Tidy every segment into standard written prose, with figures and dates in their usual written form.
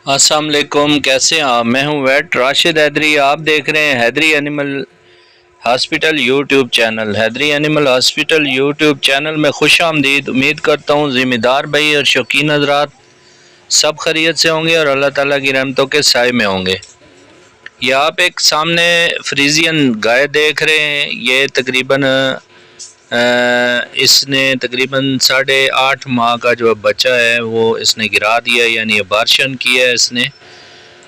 السلام علیکم، کیسے ہیں آپ؟ میں ہوں ویٹ راشد حیدری۔ آپ دیکھ رہے ہیں حیدری اینیمل ہاسپٹل یوٹیوب چینل۔ حیدری اینیمل ہاسپٹل یوٹیوب چینل میں خوش آمدید۔ امید کرتا ہوں ذمہ دار بھائی اور شوقین حضرات سب خیریت سے ہوں گے اور اللہ تعالیٰ کی رحمتوں کے سائے میں ہوں گے۔ یہ آپ ایک سامنے فریزین گائے دیکھ رہے ہیں۔ یہ تقریباً اس نے تقریباً 8.5 ماہ کا جو بچہ ہے وہ اس نے گرا دیا، یعنی ابارشن کیا ہے اس نے۔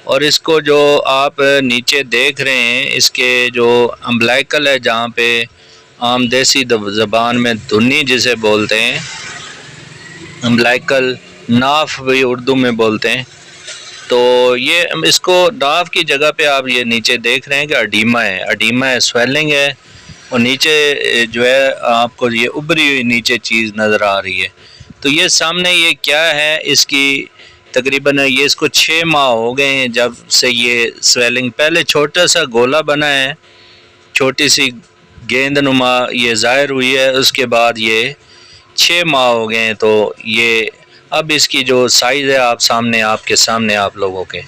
اور اس کو جو آپ نیچے دیکھ رہے ہیں، اس کے جو امبلائکل ہے، جہاں پہ عام دیسی زبان میں دھنی جسے بولتے ہیں، امبلائکل ناف بھی اردو میں بولتے ہیں، تو یہ اس کو ناف کی جگہ پہ آپ یہ نیچے دیکھ رہے ہیں کہ اڈیما ہے، سویلنگ ہے، اور نیچے جو ہے آپ کو یہ ابری ہوئی نیچے چیز نظر آ رہی ہے۔ تو یہ سامنے یہ کیا ہے، اس کی تقریباً یہ اس کو 6 ماہ ہو گئے ہیں جب سے یہ سویلنگ، پہلے چھوٹا سا گولا بنا ہے، چھوٹی سی گیند نما یہ ظاہر ہوئی ہے، اس کے بعد یہ 6 ماہ ہو گئے ہیں۔ تو یہ اب اس کی جو سائز ہے آپ کے سامنے آپ لوگوں کے،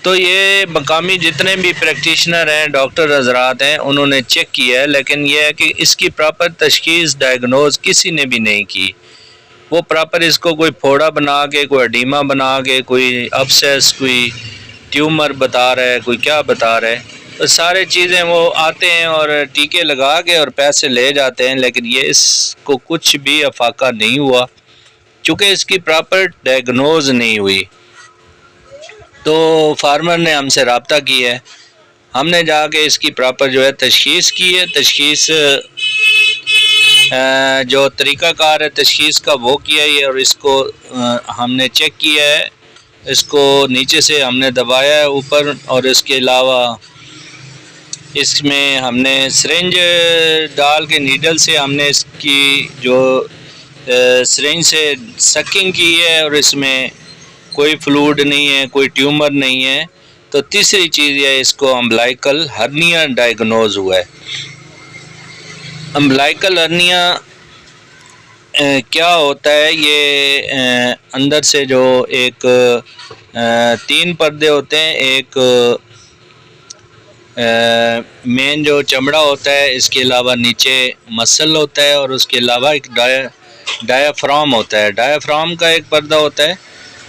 تو یہ مقامی جتنے بھی پریکٹیشنر ہیں، ڈاکٹر حضرات ہیں، انہوں نے چیک کیا ہے، لیکن یہ ہے کہ اس کی پراپر تشخیص ڈائگنوز کسی نے بھی نہیں کی۔ وہ پراپر اس کو کوئی پھوڑا بنا کے، کوئی اڈیما بنا کے، کوئی ابسیس، کوئی ٹیومر بتا رہا ہے، کوئی کیا بتا رہا ہے، تو سارے چیزیں وہ آتے ہیں اور ٹیکے لگا کے اور پیسے لے جاتے ہیں، لیکن یہ اس کو کچھ بھی افاقہ نہیں ہوا چونکہ اس کی پراپر ڈائگنوز نہیں ہوئی۔ تو فارمر نے ہم سے رابطہ کیا ہے، ہم نے جا کے اس کی پراپر جو ہے تشخیص کی ہے۔ تشخیص جو طریقہ کار ہے تشخیص کا وہ کیا ہے، اور اس کو ہم نے چیک کیا ہے، اس کو نیچے سے ہم نے دبایا ہے اوپر، اور اس کے علاوہ اس میں ہم نے سرنج ڈال کے نیڈل سے ہم نے اس کی جو سرنج سے سکنگ کی ہے، اور اس میں کوئی فلوئڈ نہیں ہے، کوئی ٹیومر نہیں ہے۔ تو تیسری چیز یہ اس کو امبلائکل ہرنیا ڈائگنوز ہوا ہے۔ امبلائکل ہرنیا کیا ہوتا ہے؟ یہ اندر سے جو ایک 3 پردے ہوتے ہیں، ایک مین جو چمڑا ہوتا ہے، اس کے علاوہ نیچے مسل ہوتا ہے، اور اس کے علاوہ ایک ڈایافرام ہوتا ہے۔ ڈایافرام کا ایک پردہ ہوتا ہے،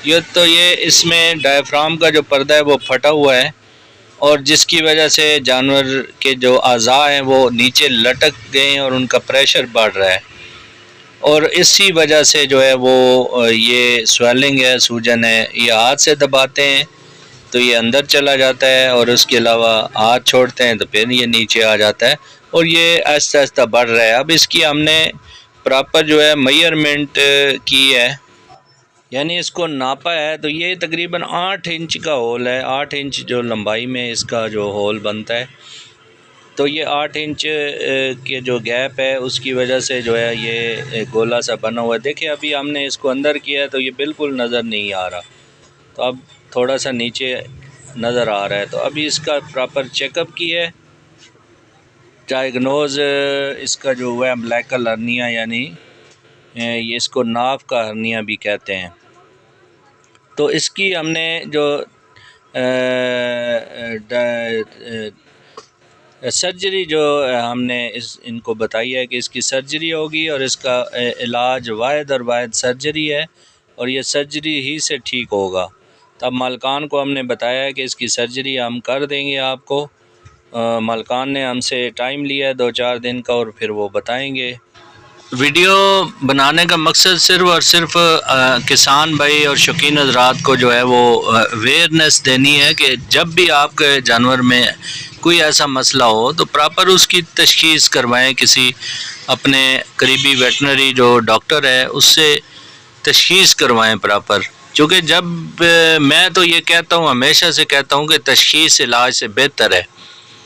یہ اس میں ڈایافرام کا جو پردہ ہے وہ پھٹا ہوا ہے، اور جس کی وجہ سے جانور کے جو اعضاء ہیں وہ نیچے لٹک گئے ہیں اور ان کا پریشر بڑھ رہا ہے، اور اسی وجہ سے جو ہے وہ یہ سویلنگ ہے، سوجن ہے، یہ ہاتھ سے دباتے ہیں تو یہ اندر چلا جاتا ہے، اور اس کے علاوہ ہاتھ چھوڑتے ہیں تو پھر یہ نیچے آ جاتا ہے، اور یہ آہستہ آہستہ بڑھ رہا ہے۔ اب اس کی ہم نے پراپر جو ہے میئرمنٹ کی ہے، یعنی اس کو ناپا ہے، تو یہ تقریباً 8 انچ کا ہول ہے، 8 انچ جو لمبائی میں اس کا جو ہول بنتا ہے، تو یہ 8 انچ کے جو گیپ ہے اس کی وجہ سے جو ہے یہ گولا سا بنا ہوا ہے۔ دیکھیں ابھی ہم نے اس کو اندر کیا ہے تو یہ بالکل نظر نہیں آ رہا، تو اب تھوڑا سا نیچے نظر آ رہا ہے، تو ابھی اس کا پراپر چیک اپ کیا ہے، ڈائگنوز اس کا جو ہوا ہے امبلائکل ہرنیا، یعنی یہ اس کو ناف کا ہرنیا بھی کہتے ہیں۔ تو اس کی ہم نے جو سرجری جو ہم نے ان کو بتائی ہے کہ اس کی سرجری ہوگی، اور اس کا علاج واحد اور واحد سرجری ہے، اور یہ سرجری ہی سے ٹھیک ہوگا۔ تب مالکان کو ہم نے بتایا ہے کہ اس کی سرجری ہم کر دیں گے آپ کو۔ مالکان نے ہم سے ٹائم لیا ہے 2-4 دن کا، اور پھر وہ بتائیں گے۔ ویڈیو بنانے کا مقصد صرف اور صرف کسان بھائی اور شوقین حضرات کو جو ہے وہ اویئرنیس دینی ہے کہ جب بھی آپ کے جانور میں کوئی ایسا مسئلہ ہو تو پراپر اس کی تشخیص کروائیں، کسی اپنے قریبی ویٹنری جو ڈاکٹر ہے اس سے تشخیص کروائیں پراپر، چونکہ جب میں تو یہ کہتا ہوں، ہمیشہ سے کہتا ہوں کہ تشخیص علاج سے بہتر ہے۔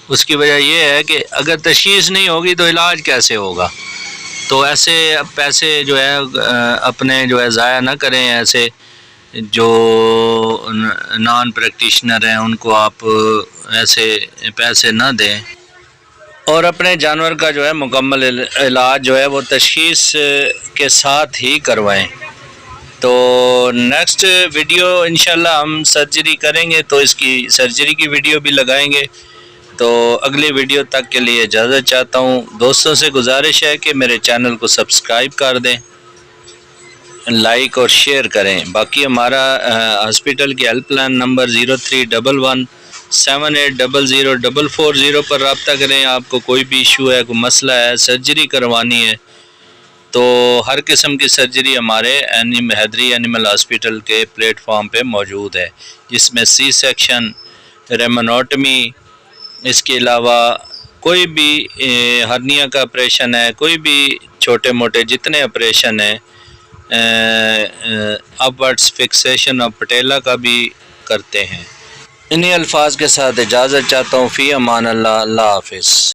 اس کی وجہ یہ ہے کہ اگر تشخیص نہیں ہوگی تو علاج کیسے ہوگا؟ تو ایسے پیسے جو ہے اپنے جو ہے ضائع نہ کریں، ایسے جو نان پریکٹیشنر ہیں ان کو آپ ایسے پیسے نہ دیں، اور اپنے جانور کا جو ہے مکمل علاج جو ہے وہ تشخیص کے ساتھ ہی کروائیں تو نیکسٹ ویڈیو انشاءاللہ ہم سرجری کریں گے تو اس کی سرجری کی ویڈیو بھی لگائیں گے. تو اگلی ویڈیو تک کے لیے اجازت چاہتا ہوں. دوستوں سے گزارش ہے کہ میرے چینل کو سبسکرائب کر دیں، لائک اور شیئر کریں. باقی ہمارا ہاسپٹل کی ہیلپ لائن نمبر 0311780040 پر رابطہ کریں. آپ کو کوئی بھی ایشو ہے، کوئی مسئلہ ہے، سرجری کروانی ہے تو ہر قسم کی سرجری ہمارے حیدری اینیمل ہاسپٹل کے پلیٹ فارم پہ موجود ہے، جس میں سی سیکشن، ریمنوٹمی، اس کے علاوہ کوئی بھی ہرنیا کا آپریشن ہے، کوئی بھی چھوٹے موٹے جتنے آپریشن ہیں، اپورڈس فکسیشن اور پٹیلا کا بھی کرتے ہیں. انہی الفاظ کے ساتھ اجازت چاہتا ہوں. فی امان اللہ. اللہ حافظ.